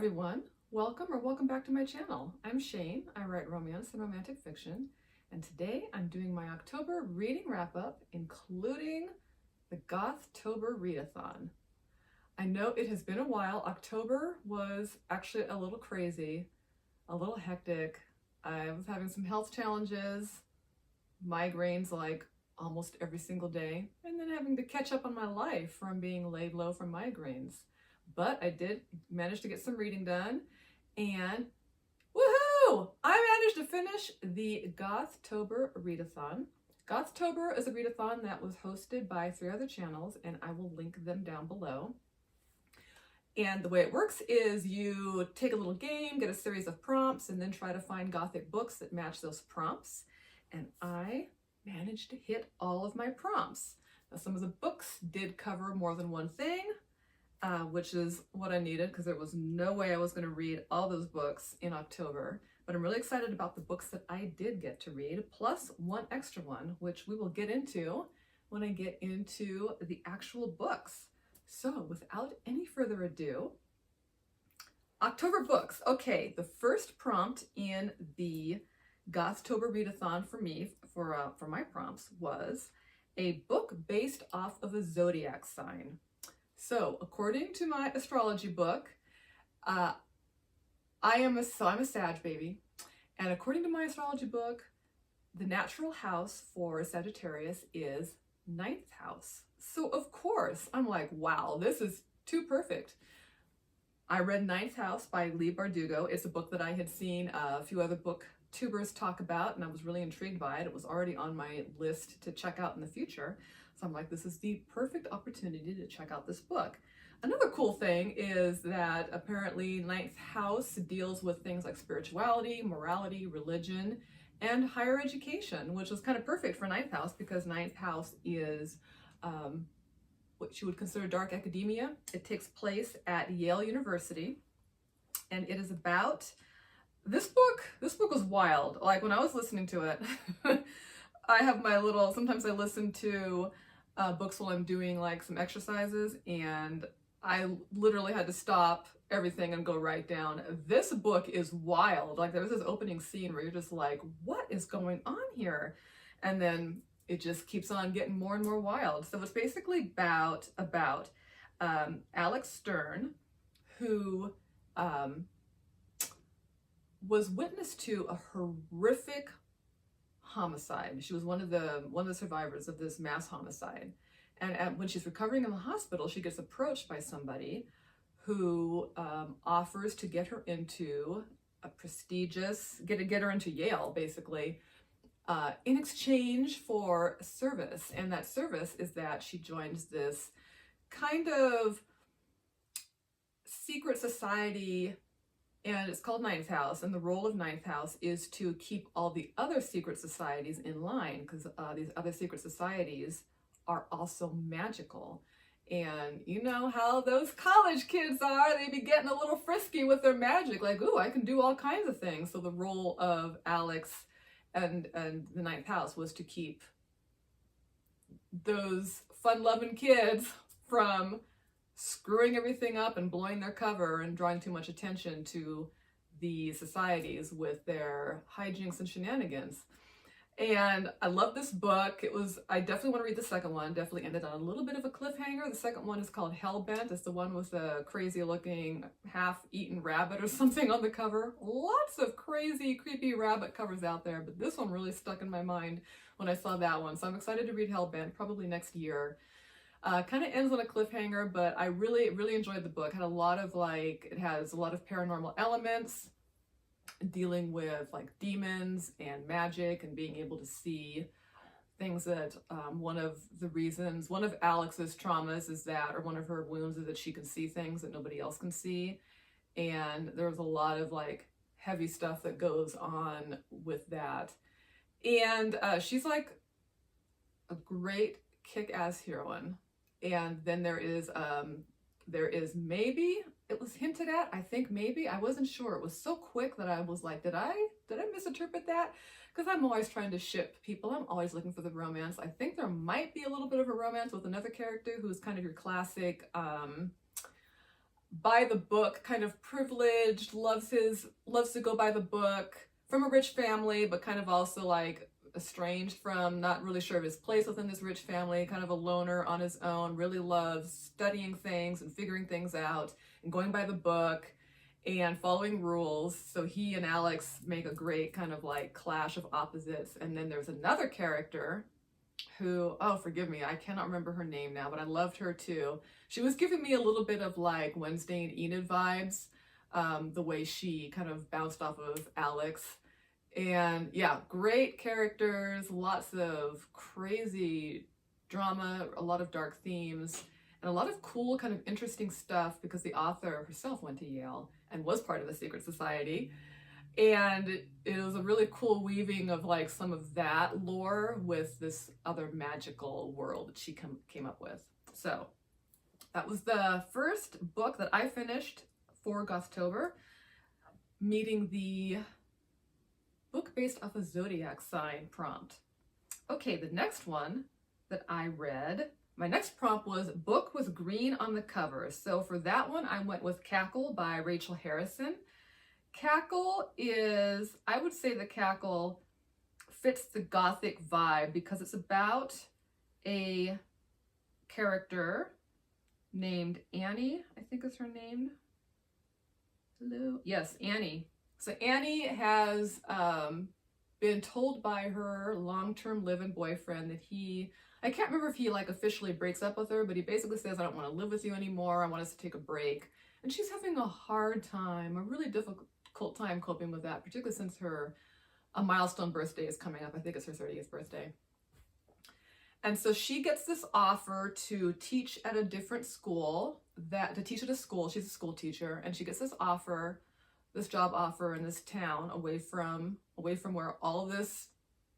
everyone, welcome back to my channel. I'm Shayne. I write romance and romantic fiction, and today I'm doing my October reading wrap-up, including the Gothtober Readathon. I know it has been a while. October was actually a little crazy, a little hectic. I was having some health challenges, migraines like almost every single day, and then having to catch up on my life from being laid low from migraines. But I did manage to get some reading done, and woohoo! I managed to finish the Gothtober Readathon. Gothtober is a readathon that was hosted by 3 other channels, and I will link them down below. And the way it works is you take a little game, get a series of prompts, and then try to find Gothic books that match those prompts. And I managed to hit all of my prompts. Now, some of the books did cover more than one thing, which is what I needed because there was no way I was going to read all those books in October. But I'm really excited about the books that I did get to read, plus one extra one, which we will get into when I get into the actual books. So without any further ado, October books. Okay, the first prompt in the Gothtober Readathon for me, for my prompts, was a book based off of a zodiac sign. So according to my astrology book, I'm a Sag baby, and according to my astrology book, the natural house for Sagittarius is 9th house. So of course, I'm like, wow, this is too perfect. I read 9th House by Leigh Bardugo. It's a book that I had seen a few other booktubers talk about, and I was really intrigued by it. It was already on my list to check out in the future. So I'm like, this is the perfect opportunity to check out this book. Another cool thing is that apparently 9th house deals with things like spirituality, morality, religion, and higher education, which is kind of perfect for 9th house because 9th house is what you would consider dark academia. It takes place at Yale University, and it is about this book was wild. Like when I was listening to it, I have my little, sometimes I listen to books while I'm doing like some exercises, and I literally had to stop everything and go write down. This book is wild. Like there was this opening scene where you're just like, what is going on here? And then it just keeps on getting more and more wild. So it's basically about Alex Stern, who was witness to a horrific homicide. She was one of the survivors of this mass homicide. And when she's recovering in the hospital, she gets approached by somebody who offers to get her into a prestigious, get her into Yale, basically, in exchange for service. And that service is that she joins this kind of secret society, and it's called 9th house, and the role of 9th house is to keep all the other secret societies in line, because these other secret societies are also magical. And you know how those college kids are, they be getting a little frisky with their magic, like, ooh, I can do all kinds of things. So the role of Alex and the 9th house was to keep those fun-loving kids from screwing everything up and blowing their cover and drawing too much attention to the societies with their hijinks and shenanigans. And I love this book. I definitely want to read the second one. Definitely ended on a little bit of a cliffhanger. The second one is called Hellbent. It's the one with the crazy looking half-eaten rabbit or something on the cover. Lots of crazy, creepy rabbit covers out there, but this one really stuck in my mind when I saw that one. So I'm excited to read Hellbent, probably next year. Kind of ends on a cliffhanger, but I really, really enjoyed the book. It has a lot of paranormal elements, dealing with like demons and magic and being able to see things that one of Alex's traumas is that, or one of her wounds is that she can see things that nobody else can see. And there's a lot of like heavy stuff that goes on with that. And she's like a great kick-ass heroine. And then there is maybe, it was hinted at, I think maybe, I wasn't sure. It was so quick that I was like, did I misinterpret that? Because I'm always trying to ship people. I'm always looking for the romance. I think there might be a little bit of a romance with another character who's kind of your classic by the book, kind of privileged, loves to go by the book, from a rich family, but kind of also like estranged from, not really sure of his place within this rich family, kind of a loner on his own, really loves studying things and figuring things out and going by the book and following rules. So he and Alex make a great kind of like clash of opposites. And then there's another character who, oh, forgive me, I cannot remember her name now, but I loved her too. She was giving me a little bit of like Wednesday and Enid vibes, the way she kind of bounced off of Alex. And yeah, great characters, lots of crazy drama, a lot of dark themes, and a lot of cool kind of interesting stuff because the author herself went to Yale and was part of the secret society. And it was a really cool weaving of like some of that lore with this other magical world that she came up with. So that was the first book that I finished for Gothtober, meeting the book based off a zodiac sign prompt. Okay, the next one that I read, my next prompt was book with green on the cover. So for that one, I went with Cackle by Rachel Harrison. Cackle is, I would say that Cackle fits the Gothic vibe because it's about a character named Annie, I think is her name. Hello? Yes, Annie. So Annie has been told by her long-term live-in boyfriend that I can't remember if he like officially breaks up with her, but he basically says, I don't want to live with you anymore. I want us to take a break. And she's having a hard time, a really difficult time coping with that, particularly since a milestone birthday is coming up. I think it's her 30th birthday. And so she gets this offer to teach at a different school, she's a school teacher, and she gets this job offer in this town, away from where all this,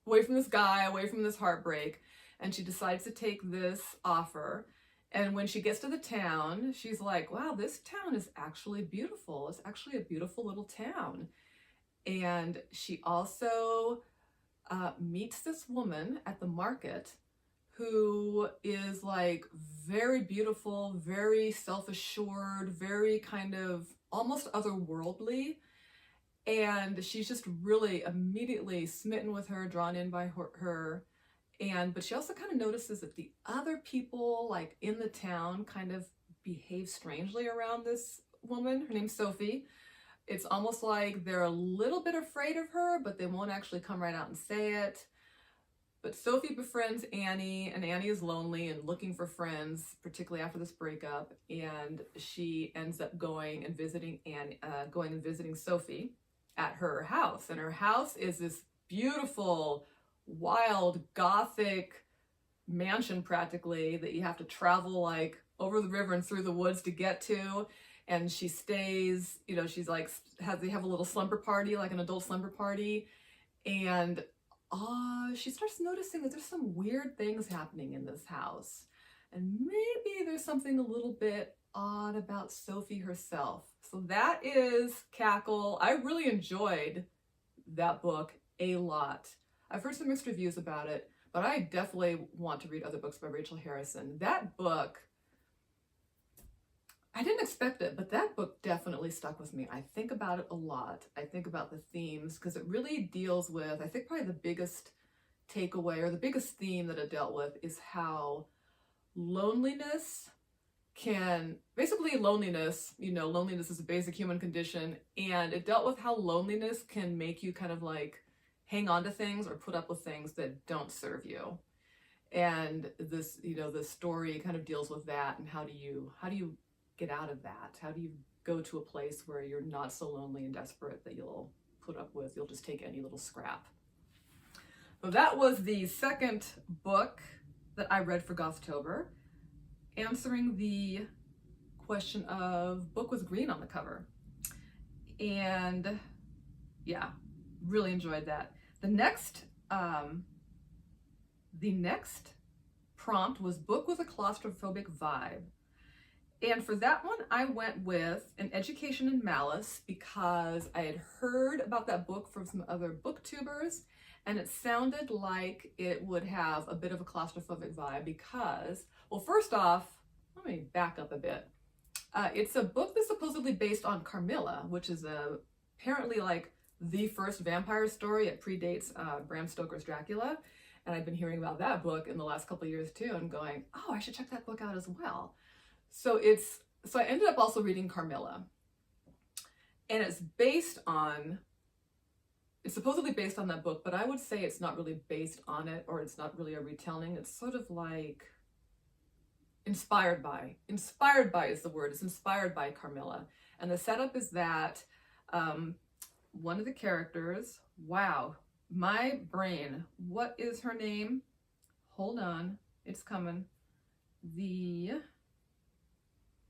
away from this guy, away from this heartbreak. And she decides to take this offer. And when she gets to the town, she's like, wow, this town is actually beautiful. It's actually a beautiful little town. And she also meets this woman at the market who is like very beautiful, very self-assured, very kind of almost otherworldly. And she's just really immediately smitten with her, drawn in by her. But she also kind of notices that the other people like in the town kind of behave strangely around this woman. Her name's Sophie. It's almost like they're a little bit afraid of her, but they won't actually come right out and say it. But Sophie befriends Annie, and Annie is lonely and looking for friends, particularly after this breakup. And she ends up going and visiting Sophie at her house. And her house is this beautiful, wild, Gothic mansion practically that you have to travel like over the river and through the woods to get to. And she stays, she's like, they have a little slumber party, like an adult slumber party. And she starts noticing that there's some weird things happening in this house. And maybe there's something a little bit odd about Sophie herself. So that is Cackle. I really enjoyed that book a lot. I've heard some mixed reviews about it, but I definitely want to read other books by Rachel Harrison. That book, I didn't expect it, but that book definitely stuck with me. I think about it a lot. I think about the themes because it really deals with, I think probably the biggest takeaway or the biggest theme that it dealt with is how loneliness loneliness is a basic human condition, and it dealt with how loneliness can make you kind of like hang on to things or put up with things that don't serve you. And this, the story kind of deals with that, and how do you get out of that? How do you go to a place where you're not so lonely and desperate that you'll just take any little scrap? So that was the second book that I read for Gothtober, answering the question of book with green on the cover. And yeah, really enjoyed that. The next prompt was book with a claustrophobic vibe. And for that one, I went with An Education in Malice because I had heard about that book from some other booktubers, and it sounded like it would have a bit of a claustrophobic vibe because, well, first off, let me back up a bit. It's a book that's supposedly based on Carmilla, which is apparently like the first vampire story. It predates Bram Stoker's Dracula. And I've been hearing about that book in the last couple of years too, and going, oh, I should check that book out as well. So I ended up also reading Carmilla. And it's supposedly based on that book, but I would say it's not really based on it, or it's not really a retelling. It's sort of like inspired by is the word. It's inspired by Carmilla. And the setup is that one of the characters, wow, my brain, what is her name? Hold on, it's coming.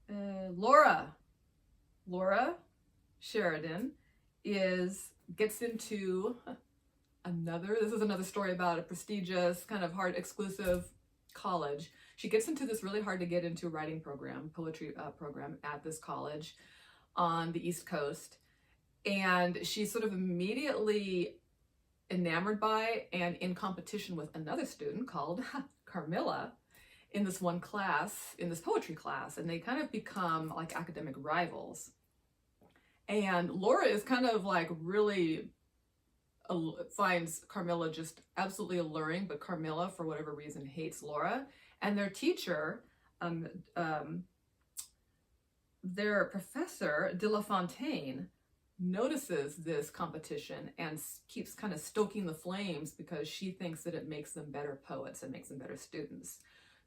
Laura Sheridan gets into this is another story about a prestigious, kind of hard, exclusive college. She gets into this really hard to get into writing program, poetry program at this college on the East Coast. And she's sort of immediately enamored by and in competition with another student called Carmilla in this one class, in this poetry class. And they kind of become like academic rivals. And Laura is kind of like really finds Carmilla just absolutely alluring, but Carmilla, for whatever reason, hates Laura. And their teacher, their professor, De La Fontaine, notices this competition and keeps kind of stoking the flames because she thinks that it makes them better poets and makes them better students.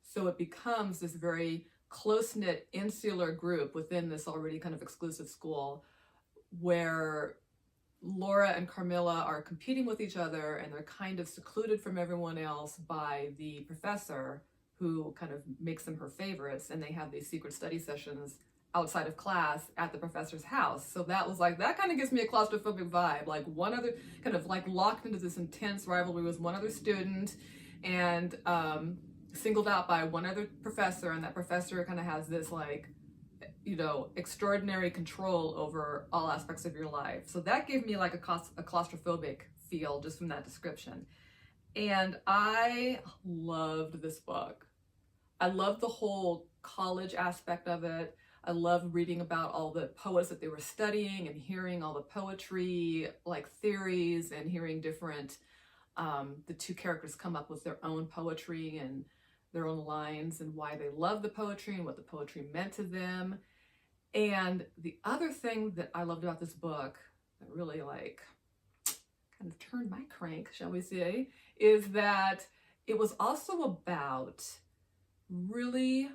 So it becomes this very close-knit, insular group within this already kind of exclusive school where Laura and Carmilla are competing with each other, and they're kind of secluded from everyone else by the professor, who kind of makes them her favorites, and they have these secret study sessions outside of class at the professor's house. So that kind of gives me a claustrophobic vibe, like one other, kind of like locked into this intense rivalry with one other student, and singled out by one other professor, and that professor kind of has this like, you know, extraordinary control over all aspects of your life. So that gave me like a claustrophobic feel just from that description. And I loved this book. I loved the whole college aspect of it. I loved reading about all the poets that they were studying and hearing all the poetry, like theories, and hearing different, the two characters come up with their own poetry and their own lines and why they loved the poetry and what the poetry meant to them. And the other thing that I loved about this book that really like kind of turned my crank, shall we say, is that it was also about really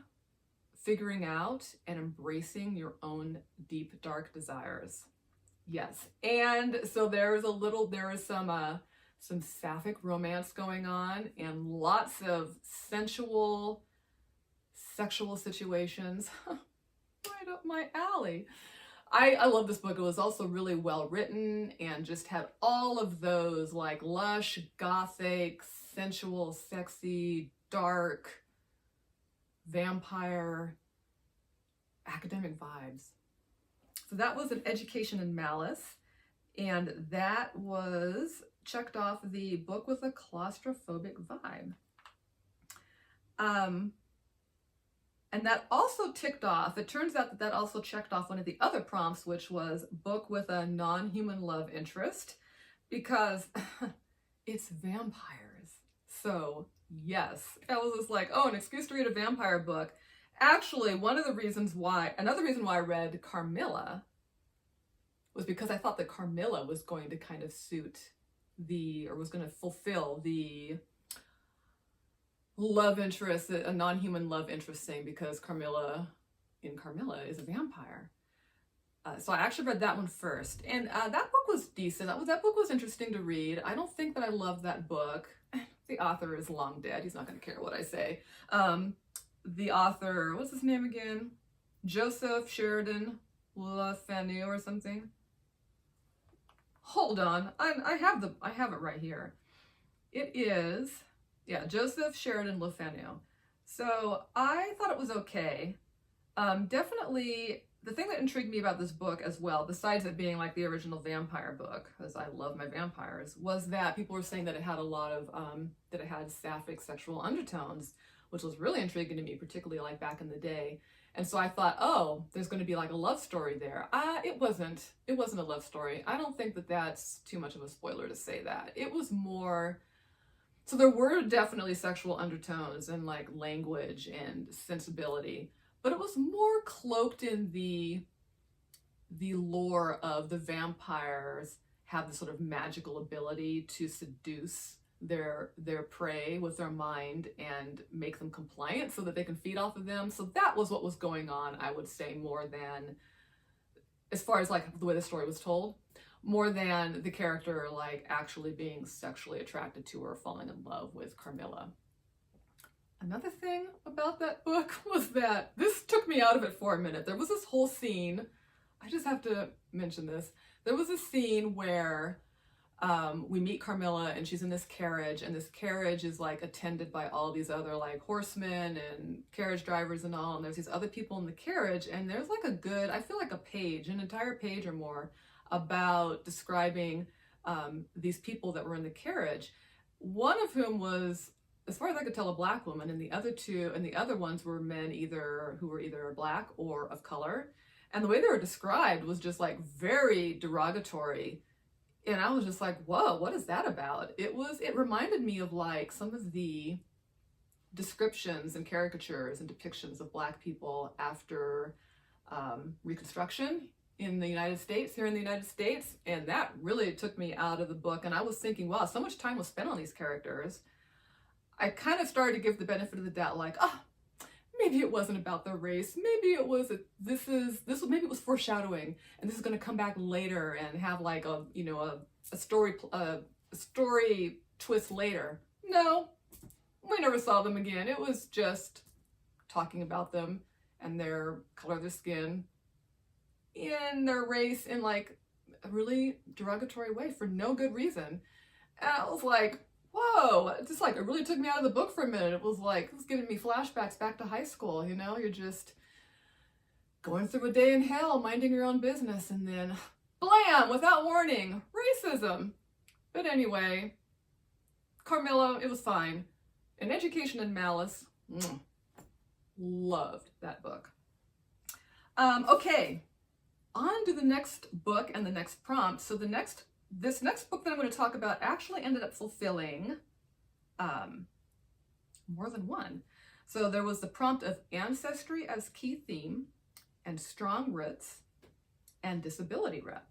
figuring out and embracing your own deep, dark desires. Yes. And so there is some sapphic romance going on and lots of sensual, sexual situations. Right up my alley. I love this book. It was also really well written and just had all of those like lush, gothic, sensual, sexy, dark, vampire, academic vibes. So that was An Education in Malice, and that was checked off the book with a claustrophobic vibe. And that also ticked off, it turns out that also checked off one of the other prompts, which was book with a non-human love interest, because it's vampires. So yes, I was just like, oh, an excuse to read a vampire book. Actually, another reason why I read Carmilla was because I thought that Carmilla was going to kind of was going to fulfill the love interest, a non-human love interest thing, because Carmilla is a vampire. So I actually read that one first, and that book was decent. That book was interesting to read. I don't think that I loved that book. The author is long dead. He's not going to care what I say. The author, what's his name again? Joseph Sheridan Le Fanu or something. Hold on, I have it right here. It is, yeah, Joseph Sheridan Le Fanu. So I thought it was okay. Definitely, the thing that intrigued me about this book as well, besides it being like the original vampire book, because I love my vampires, was that people were saying that it had a lot of, that it had sapphic sexual undertones, which was really intriguing to me, particularly like back in the day. And so I thought, oh, there's going to be like a love story there. It wasn't a love story. I don't think that that's too much of a spoiler to say that. It was more, so there were definitely sexual undertones and like language and sensibility, but it was more cloaked in the lore of the vampires have this sort of magical ability to seduce their prey with their mind and make them compliant so that they can feed off of them. So that was what was going on, I would say, more than, as far as like the way the story was told, more than the character like actually being sexually attracted to her, falling in love with Carmilla. Another thing about that book was that this took me out of it for a minute. There was this whole scene, I just have to mention this. There was a scene where we meet Carmilla and she's in this carriage, and this carriage is like attended by all these other like horsemen and carriage drivers and all, and there's these other people in the carriage, and there's like a good, I feel like a page, an entire page or more, about describing these people that were in the carriage. One of whom was, as far as I could tell, a black woman, and the other ones were men who were either black or of color. And the way they were described was just like very derogatory. And I was just like, whoa, what is that about? It reminded me of like some of the descriptions and caricatures and depictions of black people after Reconstruction in the United States, here in the United States. And that really took me out of the book. And I was thinking, wow, so much time was spent on these characters. I kind of started to give the benefit of the doubt, like, maybe it wasn't about their race. Maybe it was, maybe it was foreshadowing, and this is going to come back later and have like a story twist later. No, we never saw them again. It was just talking about them and their color of their skin and their race in like a really derogatory way for no good reason. And I was like, whoa, it just like, it really took me out of the book for a minute. It was giving me flashbacks back to high school, you know? You're just going through a day in hell, minding your own business, and then blam, without warning, racism. But anyway, Carmilla, it was fine. An Education in Malice, loved that book. Okay, on to the next book and the next prompt. So this next book that I'm going to talk about actually ended up fulfilling more than one. So there was the prompt of ancestry as key theme, and strong roots, and disability rep.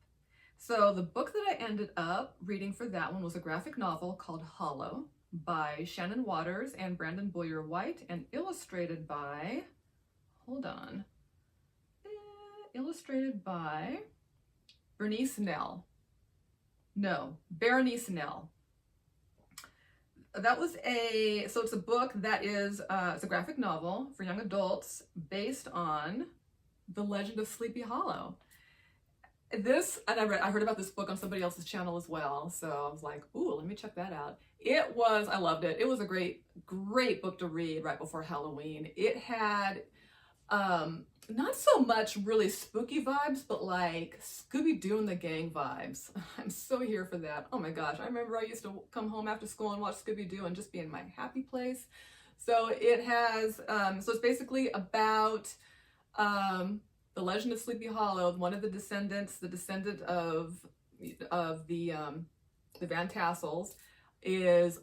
So the book that I ended up reading for that one was a graphic novel called Hollow by Shannon Waters and Branden Boyer-White, and illustrated by, illustrated by Berenice Nelle. Berenice Nelle. So it's a book that is, it's a graphic novel for young adults based on the legend of Sleepy Hollow. And I heard about this book on somebody else's channel as well, so I was like, ooh, let me check that out. I loved it. It was a great book to read right before Halloween. It had, not so much really spooky vibes, but like Scooby-Doo and the Gang vibes. I'm so here for that. Oh my gosh, I remember I used to come home after school and watch Scooby-Doo and just be in my happy place. So it has, so it's basically about the legend of Sleepy Hollow. One of the descendant of the Van Tassels is,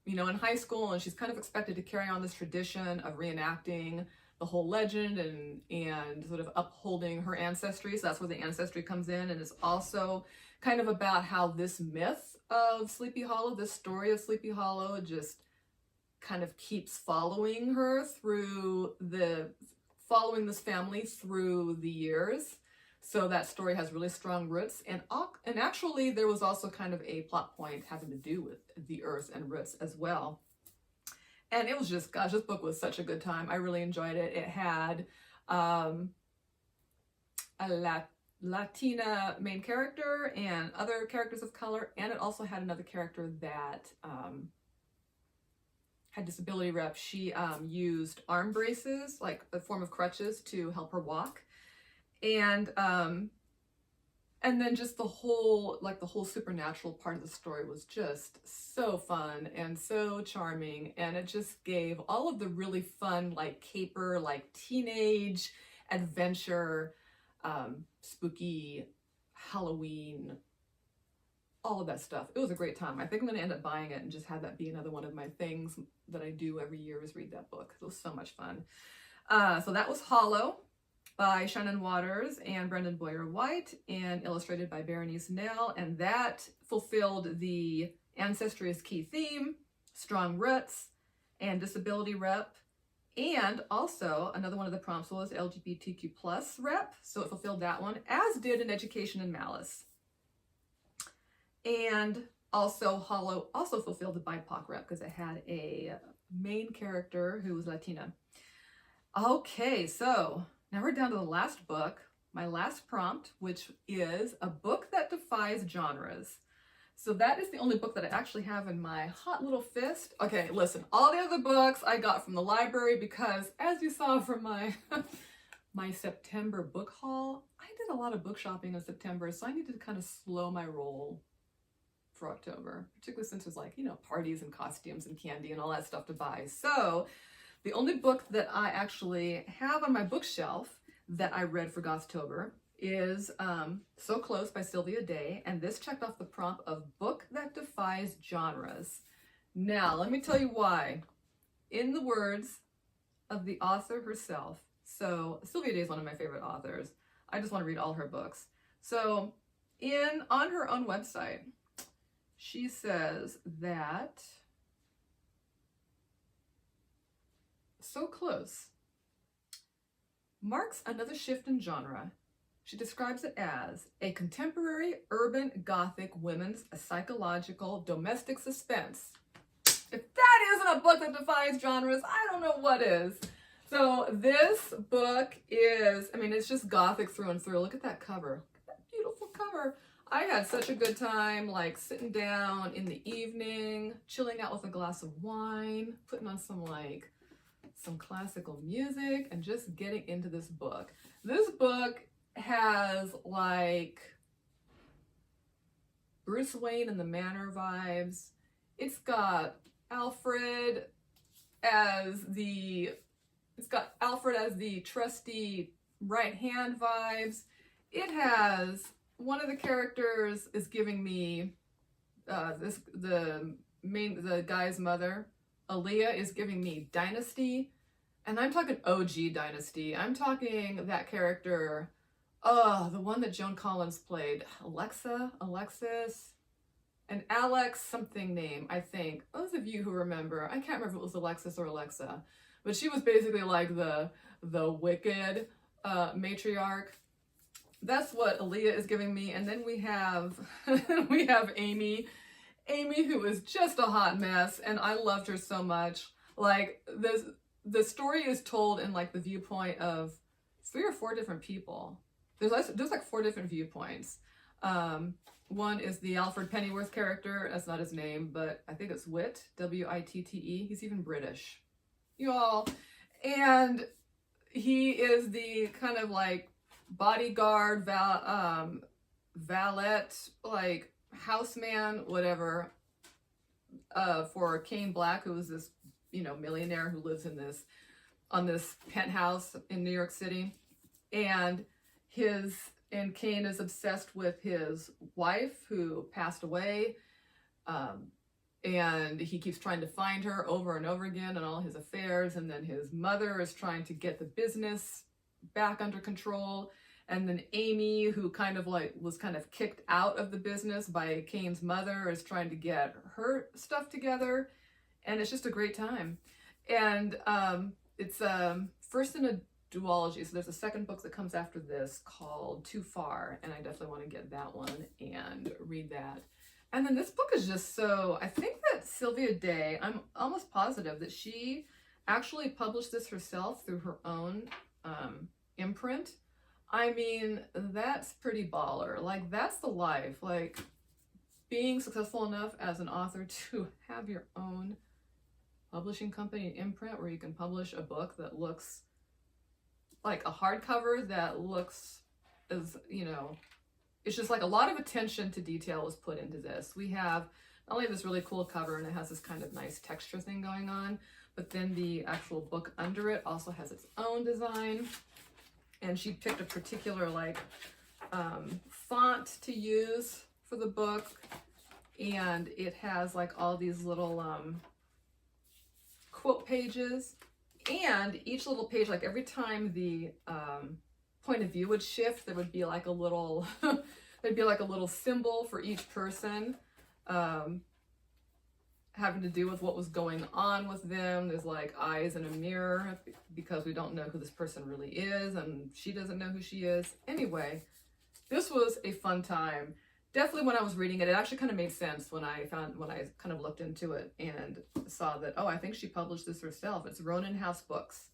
in high school, and she's kind of expected to carry on this tradition of reenacting the whole legend and sort of upholding her ancestry. So that's where the ancestry comes in, and it's also kind of about how this myth of Sleepy Hollow, this story of Sleepy Hollow, just kind of keeps following this family through the years. So that story has really strong roots, and actually there was also kind of a plot point having to do with the earth and roots as well. And it was just, gosh, this book was such a good time. I really enjoyed it. It had a Latina main character and other characters of color, and it also had another character that had disability rep. She used arm braces, like a form of crutches, to help her walk. And And then just the whole supernatural part of the story was just so fun and so charming. And it just gave all of the really fun, like caper, like teenage adventure, spooky Halloween, all of that stuff. It was a great time. I think I'm going to end up buying it and just have that be another one of my things that I do every year is read that book. It was so much fun. So that was Hollow by Shannon and Branden White and illustrated by Berenice Nelle. And that fulfilled the ancestry is key theme, strong roots, and disability rep. And also another one of the prompts was LGBTQ plus rep. So it fulfilled that one, as did an education in Malice. And also Hollow also fulfilled the BIPOC rep because it had a main character who was Latina. Okay, so now we're down to the last book, my last prompt, which is a book that defies genres. So that is the only book that I actually have in my hot little fist. Okay, listen, all the other books I got from the library because, as you saw from my my September book haul, I did a lot of book shopping in September, so I needed to kind of slow my roll for October, particularly since there's like, you know, parties and costumes and candy and all that stuff to buy. So the only book that I actually have on my bookshelf that I read for Gothtober is So Close by Sylvia Day, and this checked off the prompt of book that defies genres. Now, let me tell you why. In the words of the author herself, so Sylvia Day is one of my favorite authors. I just want to read all her books. So on her own website, she says that So Close marks another shift in genre. She describes it as a contemporary urban Gothic women's psychological domestic suspense. If that isn't a book that defies genres, I don't know what is. So this book is, I mean, it's just Gothic through and through. Look at that cover. Look at that beautiful cover. I had such a good time, like sitting down in the evening, chilling out with a glass of wine, putting on some classical music and just getting into this book. This book has like Bruce Wayne and the Manor vibes. It's got Alfred as the trusty right hand vibes. It has one of the characters is giving me the guy's mother, Aaliyah, is giving me Dynasty, and I'm talking OG Dynasty. I'm talking that character, the one that Joan Collins played, Alexis, and Alex something name, I think. Those of you who remember, I can't remember if it was Alexis or Alexa, but she was basically like the wicked matriarch. That's what Aaliyah is giving me. And then we have we have Amy, who is just a hot mess, and I loved her so much. Like the story is told in like the viewpoint of 3 or 4 different people. There's like 4 different viewpoints. One is the Alfred Pennyworth character. That's not his name, but I think it's Witte, W-I-T-T-E. He's even British, y'all. And he is the kind of like bodyguard, valet, like houseman, whatever, for Kane Black, who is this, you know, millionaire who lives on this penthouse in New York City. And Kane is obsessed with his wife who passed away. And he keeps trying to find her over and over again in all his affairs. And then his mother is trying to get the business back under control. And then Amy, who was kicked out of the business by Kane's mother, is trying to get her stuff together. And it's just a great time. And it's first in a duology. So there's a second book that comes after this called Too Far. And I definitely want to get that one and read that. And then this book is just so, I think that Sylvia Day, I'm almost positive that she actually published this herself through her own imprint. I mean, that's pretty baller. Like, that's the life. Like, being successful enough as an author to have your own publishing company and imprint where you can publish a book that looks like a hardcover, that looks as, you know, it's just like a lot of attention to detail was put into this. We have not only this really cool cover, and it has this kind of nice texture thing going on, but then the actual book under it also has its own design. And she picked a particular like font to use for the book, and it has like all these little quote pages, and each little page, like every time the point of view would shift, there would be like a little there'd be like a little symbol for each person, having to do with what was going on with them. There's like eyes in a mirror because we don't know who this person really is, and she doesn't know who she is. Anyway, this was a fun time. Definitely when I was reading it, it actually kind of made sense when I kind of looked into it and saw that, oh, I think she published this herself. It's Ronin House Books.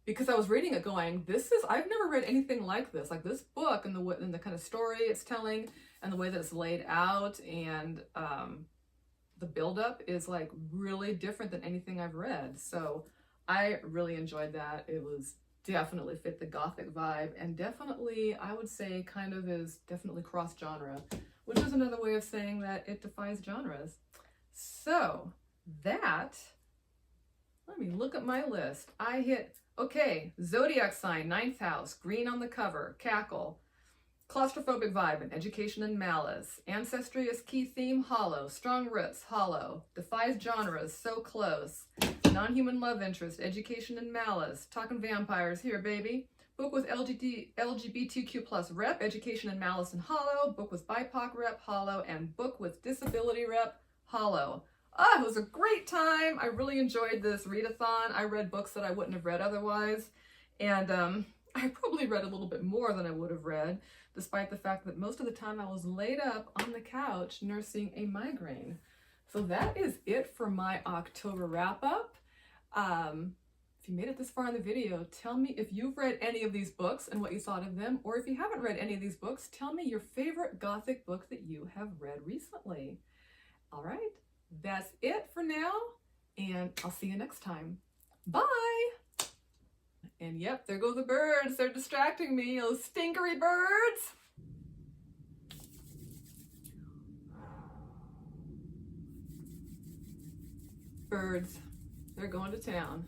Because I was reading it going, I've never read anything like this. Like this book and the kind of story it's telling and the way that it's laid out, and the buildup is like really different than anything I've read. So I really enjoyed that. It was definitely fit the Gothic vibe, and definitely, I would say, kind of is definitely cross-genre, which is another way of saying that it defies genres. So that, let me look at my list. I hit, okay, zodiac sign, 9th house, green on the cover, Cackle. Claustrophobic vibe and education and malice. Ancestry is key theme, hollow. Strong roots, hollow. Defies genres, so close. Non-human love interest, education and malice. Talking vampires, here baby. Book with LGBTQ plus rep, education and malice and hollow. Book with BIPOC rep, hollow. And book with disability rep, hollow. It was a great time. I really enjoyed this readathon. I read books that I wouldn't have read otherwise. And I probably read a little bit more than I would have read, despite the fact that most of the time I was laid up on the couch nursing a migraine. So that is it for my October wrap-up. If you made it this far in the video, tell me if you've read any of these books and what you thought of them, or if you haven't read any of these books, tell me your favorite Gothic book that you have read recently. All right, that's it for now, and I'll see you next time. Bye! And yep, there go the birds. They're distracting me, those stinkery birds. Birds, they're going to town.